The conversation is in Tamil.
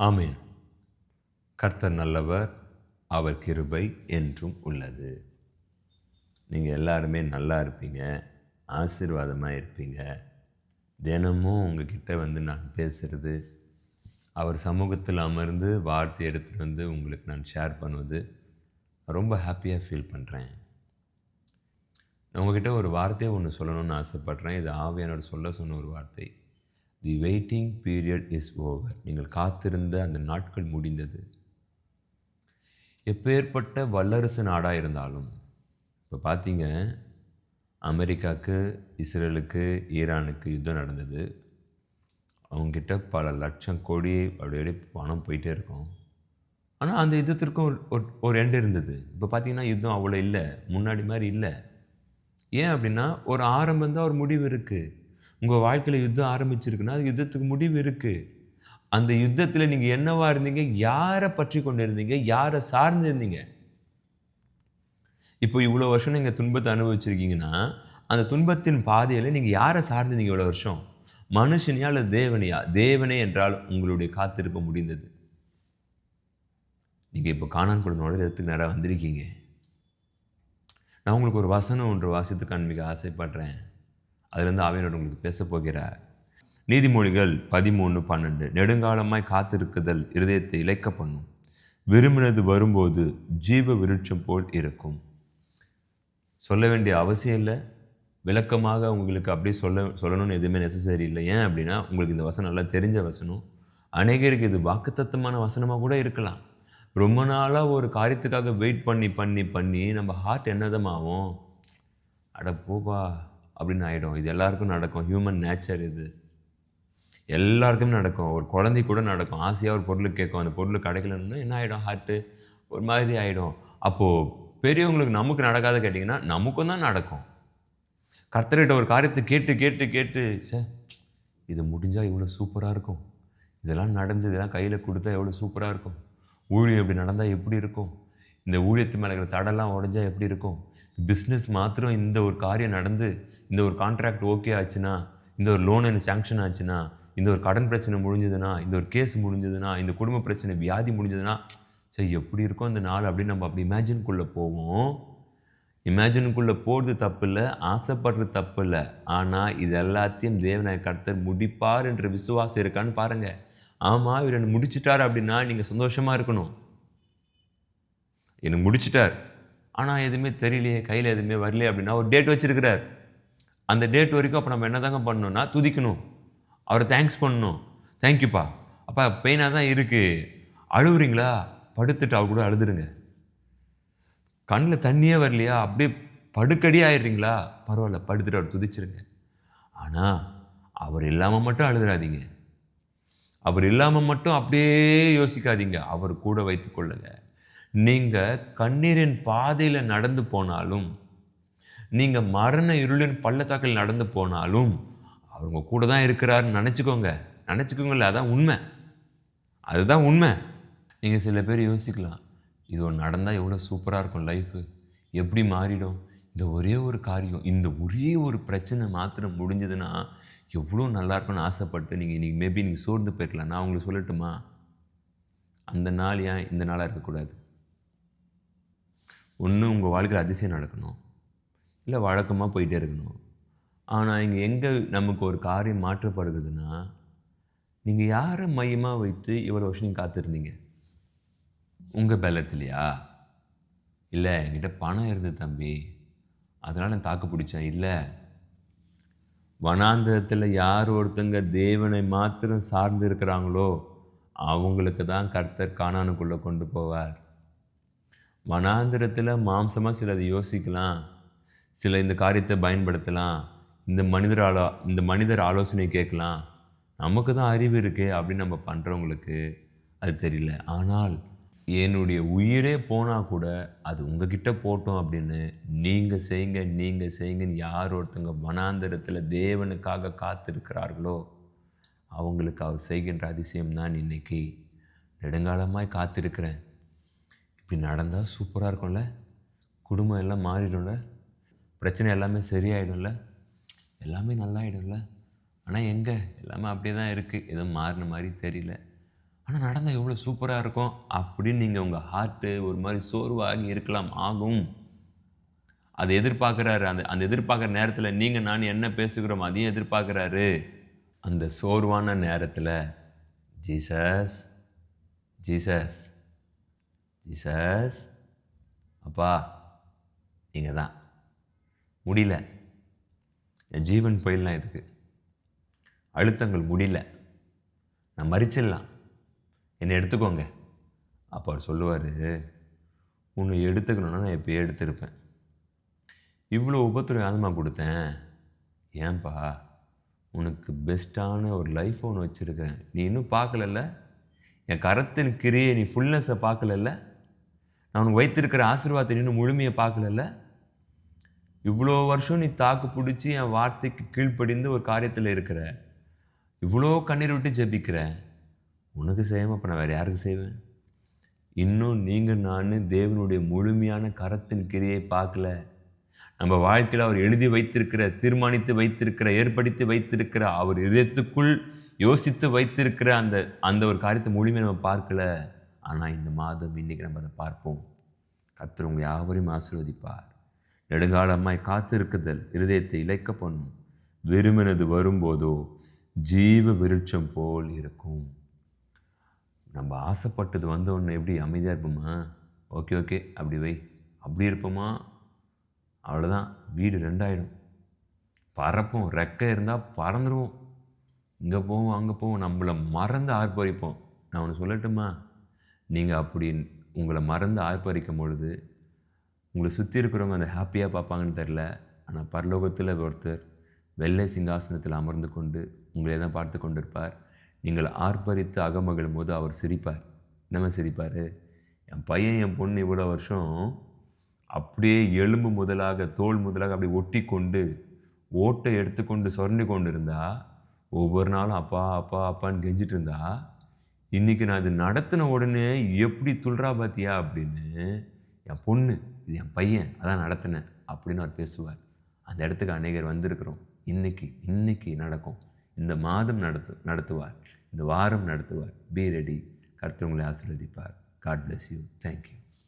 ஆமென். கர்த்தர் நல்லவர், அவர் கிருபை என்றும் உள்ளது. நீங்கள் எல்லாருமே நல்லா இருப்பீங்க, ஆசீர்வாதமாக இருப்பீங்க. தினமும் உங்ககிட்ட நான் பேசுகிறது, அவர் சமூகத்தில் அமர்ந்து வார்த்தை எடுத்துகிட்டு உங்களுக்கு நான் ஷேர் பண்ணுவது ரொம்ப ஹாப்பியாக ஃபீல் பண்ணுறேன். நான் உங்ககிட்ட ஒரு வார்த்தையை ஒன்று சொல்லணும்னு ஆசைப்பட்றேன். இது ஆவியானவர் சொன்ன ஒரு வார்த்தை. தி வெயிட்டிங் பீரியட் இஸ் ஓவர். நீங்கள் காத்திருந்த அந்த நாட்கள் முடிந்தது. எப்பேற்பட்ட வல்லரசு நாடாக இருந்தாலும், இப்போ பார்த்தீங்க, அமெரிக்காவுக்கு, இஸ்ரேலுக்கு, ஈரானுக்கு யுத்தம் நடந்தது. அவங்ககிட்ட பல லட்சம் கோடி அப்படி பணம் போயிட்டே இருக்கும். ஆனால் அந்த யுத்தத்திற்கும் ஒரு எண்டு இருந்தது. இப்போ பார்த்தீங்கன்னா யுத்தம் அவ்வளோ இல்லை, முன்னாடி மாதிரி இல்லை. ஏன் அப்படின்னா, ஒரு ஆரம்பம் தான், ஒரு முடிவு இருக்குது. உங்கள் வாழ்க்கையில் யுத்தம் ஆரம்பிச்சிருக்குன்னா அது யுத்தத்துக்கு முடிவு இருக்குது. அந்த யுத்தத்தில் நீங்கள் என்னவா இருந்தீங்க, யாரை பற்றி கொண்டு இருந்தீங்க, யாரை சார்ந்து இருந்தீங்க. இப்போ இவ்வளோ வருஷம் நீங்கள் துன்பத்தை அனுபவிச்சிருக்கீங்கன்னா, அந்த துன்பத்தின் பாதையில் நீங்கள் யாரை சார்ந்திருந்தீங்க இவ்வளோ வருஷம்? மனுஷனையா அல்லது தேவனையா? தேவனே என்றால் உங்களுடைய காத்திருப்பு முடிந்தது. நீங்கள் இப்போ கானான் கூட இடத்துக்கு நேராக வந்திருக்கீங்க. நான் உங்களுக்கு ஒரு வசனம் ஒன்று வாசித்து காண்பிக்க ஆசைப்படுறேன். அதிலிருந்து ஆவியானவர் உங்களுக்கு பேச போகிறார். நீதிமொழிகள் 13:12. நெடுங்காலமாய் காத்திருக்குதல் இருதயத்தை இளைக்க பண்ணும், விரும்பினது வரும்போது ஜீவ விருட்சம் போல் இருக்கும். சொல்ல வேண்டிய அவசியம் இல்லை, விளக்கமாக உங்களுக்கு அப்படியே சொல்லணும்னு எதுவுமே நெசசரி இல்லை. ஏன் அப்படின்னா, உங்களுக்கு இந்த வசனம் நல்லா தெரிஞ்ச வசனம். அநேகருக்கு இது வாக்குத்தத்தமான வசனமாக கூட இருக்கலாம். ரொம்ப நாளாக ஒரு காரியத்துக்காக வெயிட் பண்ணி நம்ம ஹார்ட் என்னதமாகும், அட போப்பா அப்படின்னு ஆகிடும். இது எல்லாருக்கும் நடக்கும், ஹியூமன் நேச்சர் இது. எல்லாருக்குமே நடக்கும். ஒரு குழந்தை கூட நடக்கும். ஆசையாக ஒரு பொருள் கேட்கும், அந்த பொருள் கிடைக்கலன்னா என்ன ஆகிடும், ஹார்ட்டு ஒரு மாதிரி ஆகிடும். அப்போது பெரியவங்களுக்கு நமக்கு நடக்காத கேட்டிங்கன்னா நமக்கும் தான் நடக்கும். கர்த்தர்கிட்ட ஒரு காரியத்தை கேட்டு இது முடிஞ்சால் இவ்வளோ சூப்பராக இருக்கும், இதெல்லாம் நடந்து இதெல்லாம் கையில் கொடுத்தா எவ்வளோ சூப்பராக இருக்கும், ஊழியம் இப்படி நடந்தால் எப்படி இருக்கும், இந்த ஊழியத்து மேலே இருக்கிற தடெல்லாம் உடஞ்சா எப்படி இருக்கும், பிஸ்னஸ் மாத்திரம் இந்த ஒரு காரியம் நடந்து இந்த ஒரு கான்ட்ராக்ட் ஓகே ஆச்சுன்னா, இந்த ஒரு லோன் எனக்கு சேங்ஷன் ஆச்சுன்னா, இந்த ஒரு கடன் பிரச்சனை முடிஞ்சதுன்னா, இந்த ஒரு கேஸ் முடிஞ்சதுன்னா, இந்த குடும்ப பிரச்சனை வியாதி முடிஞ்சதுன்னா, சரி எப்படி இருக்கும் அந்த நாள் அப்படின்னு நம்ம அப்படி இமேஜினுக்குள்ளே போவோம். இமேஜினுக்குள்ளே போகிறது தப்பு இல்லை, ஆசைப்படுறது தப்பு இல்லை. ஆனால் இது எல்லாத்தையும் தேவனாய கர்த்தர் முடிப்பார் என்ற விசுவாசம் இருக்கான்னு பாருங்கள். ஆமாம், இவர் என்ன முடிச்சிட்டார் அப்படின்னா நீங்கள் சந்தோஷமாக இருக்கணும். எனக்கு முடிச்சிட்டார், ஆனால் எதுவுமே தெரியலையே, கையில் எதுவுமே வரலையே அப்படின்னா ஒரு டேட் வச்சுருக்கிறார். அந்த டேட் வரைக்கும் அப்போ நம்ம என்ன தாங்க பண்ணணும்னா துதிக்கணும், அவரை தேங்க்ஸ் பண்ணணும். தேங்க்யூப்பா, அப்பா பெயினாக தான் இருக்குது, அழுகுறீங்களா, படுத்துட்டு அவர் கூட அழுதுருங்க. கண்ணில் தண்ணியே வரலையா, அப்படியே படுக்கடி ஆயிடுறீங்களா, பரவாயில்ல, படுத்துட்டு அவர் துதிச்சிருங்க. ஆனால் அவர் இல்லாமல் மட்டும் அழுதுறாதீங்க, அவர் இல்லாமல் மட்டும் அப்படியே யோசிக்காதீங்க, அவர் கூட வைத்து கொள்ளுங்க. நீங்கள் கண்ணீரின் பாதையில் நடந்து போனாலும், நீங்கள் மரண இருளின் பள்ளத்தாக்கில் நடந்து போனாலும் அவங்க கூட தான் இருக்கிறாருன்னு நினச்சிக்கோங்களேன். அதான் உண்மை, அதுதான் உண்மை. நீங்கள் சில பேர் யோசிக்கலாம், இது ஒன்று நடந்தால் எவ்வளோ சூப்பராக இருக்கும் லைஃபு, எப்படி மாறிடும், இந்த ஒரே ஒரு காரியம், இந்த ஒரே ஒரு பிரச்சனை மாத்திரம் முடிஞ்சதுன்னா எவ்வளோ நல்லாயிருக்கும்னு ஆசைப்பட்டு நீங்கள் மேபி நீங்கள் சோர்ந்து போயிருக்கலாம். நான் உங்களுக்கு சொல்லட்டுமா, அந்த நாள் ஏன் இந்த நாளாக இருக்கக்கூடாது? ஒன்று உங்கள் வாழ்க்கையில் அதிசயம் நடக்கணும், இல்லை வழக்கமாக போயிட்டே இருக்கணும். ஆனால் இங்கே எங்கே நமக்கு ஒரு காரியம் மாற்றப்படுகிறதுனா, நீங்கள் யாரை மையமாக வைத்து இவ்வளோ வருஷம் நீங்கள் காத்திருந்தீங்க? உங்கள் பலத்திலையா? இல்லை என்கிட்ட பணம் இருந்தது தம்பி, அதனால் நான் தாக்கு பிடிச்சேன். இல்லை, வனாந்தரத்தில் யார் ஒருத்தங்க தேவனை மாத்திரம் சார்ந்து இருக்கிறாங்களோ அவங்களுக்கு தான் கர்த்தர் கானானுக்குள்ளே கொண்டு போவார். வனாந்திரத்தில் மாம்சமாக சிலதை யோசிக்கலாம், சில இந்த காரியத்தை பயன்படுத்தலாம், இந்த மனிதர் ஆலோசனை கேட்கலாம், நமக்கு தான் அறிவு இருக்கே அப்படின்னு நம்ம பண்ணுறவங்களுக்கு அது தெரியல. ஆனால் என்னுடைய உயிரே போனால் கூட அது உங்ககிட்ட போட்டோம் அப்படின்னு நீங்கள் செய்யுங்கன்னு யார் ஒருத்தங்க வனாந்திரத்தில் தேவனுக்காக காத்திருக்கிறார்களோ அவங்களுக்கு அவர் செய்கின்ற அதிசயம் தான் இன்றைக்கி நெடுங்காலமாய் காத்திருக்கிறேன். இப்படி நடந்தால் சூப்பராக இருக்கும்ல, குடும்பம் எல்லாம் மாறிடும்ல, பிரச்சனை எல்லாமே சரியாயிடும்ல, எல்லாமே நல்லாயிடும்ல. ஆனால் எங்கே எல்லாமே அப்படியே தான் இருக்குது, எதுவும் மாறின மாதிரி தெரியல. ஆனால் நடந்தால் எவ்வளோ சூப்பராக இருக்கும் அப்படின்னு நீங்கள் உங்கள் ஹார்ட்டு ஒரு மாதிரி சோர்வாகி இருக்கலாம், ஆகும். அதை எதிர்பார்க்குறாரு. அந்த அந்த எதிர்பார்க்குற நேரத்தில் நீங்கள் நான் என்ன பேசுகிறோம் அதையும் எதிர்பார்க்குறாரு. அந்த சோர்வான நேரத்தில் ஜீசஸ் ஜீசஸ் ஜீசஸ் அப்பா நீங்கள் தான் முடியல, என் ஜீவன் போயிடலாம், இதுக்கு அழுத்தங்கள் முடியல, நான் மறிச்சிடலாம், என்னை எடுத்துக்கோங்க. அப்போ அவர் சொல்லுவார், உன்னை எடுத்துக்கணுன்னா நான் எப்போ எடுத்திருப்பேன், இவ்வளோ உபத்திரவமாக கொடுத்தேன், ஏன்பா உனக்கு பெஸ்ட்டான ஒரு லைஃப் ஒன்று வச்சுருக்கேன், நீ இன்னும் பார்க்கலல்ல, என் கரத்தின் கிரியை நீ ஃபுல்னஸை பார்க்கலல்ல, நான் உனக்கு வைத்திருக்கிற ஆசீர்வாதத்தை இன்னும் முழுமையை பார்க்கலல்ல, இவ்வளோ வருஷம் நீ தாக்கு பிடிச்சி என் வார்த்தைக்கு கீழ்ப்படிந்து ஒரு காரியத்தில் இருக்கிற, இவ்வளோ கண்ணீர் விட்டு ஜெபிக்கிற, உனக்கு செய்யாமல் அப்போ நான் வேறு யாருக்கு செய்வேன்? இன்னும் நீங்கள் நான் தேவனுடைய முழுமையான கரத்தின் கிரியை பார்க்கல. நம்ம வாழ்க்கையில் அவர் எழுதி வைத்திருக்கிற, தீர்மானித்து வைத்திருக்கிற, ஏற்படுத்தி வைத்திருக்கிற, அவர் இதயத்துக்குள் யோசித்து வைத்திருக்கிற அந்த அந்த ஒரு காரியத்தை முழுமையை நம்ம பார்க்கல. ஆனால் இந்த மாதம் இன்றைக்கி நம்ம அதை பார்ப்போம். கர்த்தர் உங்கள் யாவரையும் ஆசீர்வதிப்பார். நெடுங்காலமாய் காத்திருக்குதல் இருதயத்தை இழைக்க பண்ணும், வெறுமனது வரும்போதோ ஜீவ விருட்சம் போல் இருக்கும். நம்ம ஆசைப்பட்டது வந்த ஒன்று எப்படி அமைதியாக இருப்போமா? ஓகே ஓகே அப்படி வை, அப்படி இருப்போமா? அவ்வளோதான், வீடு ரெண்டாயிடும். பறப்போம், ரெக்கை இருந்தால் பறந்துடுவோம், இங்கே போவோம் அங்கே போவோம், நம்மளை மறந்து ஆர்ப்பரிப்போம். நான் ஒன்று சொல்லட்டுமா? நீங்கள் அப்படி உங்களை மறந்து ஆர்ப்பரிக்கும் பொழுது உங்களை சுற்றி இருக்கிறவங்க அந்த ஹாப்பியாக பார்ப்பாங்கன்னு தெரில. ஆனால் பரலோகத்தில் ஒருத்தர் வெள்ளை சிங்காசனத்தில் அமர்ந்து கொண்டு உங்களை தான் பார்த்து கொண்டிருப்பார். நீங்கள் ஆர்ப்பரித்து அகமகிழும் போது அவர் சிரிப்பார். என்னமா சிரிப்பார்? என் பையன் என் பொண்ணு இவ்வளோ வருஷம் அப்படியே எலும்பு முதலாக தோல் முதலாக அப்படியே ஒட்டி கொண்டு ஓட்டை எடுத்துக்கொண்டு சொரண்டி கொண்டு இருந்தா, ஒவ்வொரு நாளும் அப்பா அப்பா அப்பான்னு கெஞ்சிட்டு இருந்தா, இன்றைக்கி நான் இது நடத்தின உடனே எப்படி துள்றா பார்த்தியா அப்படின்னு, என் பொண்ணு இது என் பையன் அதான் நடத்தினேன் அப்படின்னு அவர் பேசுவார். அந்த இடத்துக்கு அநேகர் வந்திருக்கிறோம். இன்னைக்கு நடக்கும். இந்த மாதம் நடத்துவார், இந்த வாரம் நடத்துவார். Be ready. கர்த்தர் உங்களை ஆசீர்வதிப்பார். God bless you. தேங்க்யூ.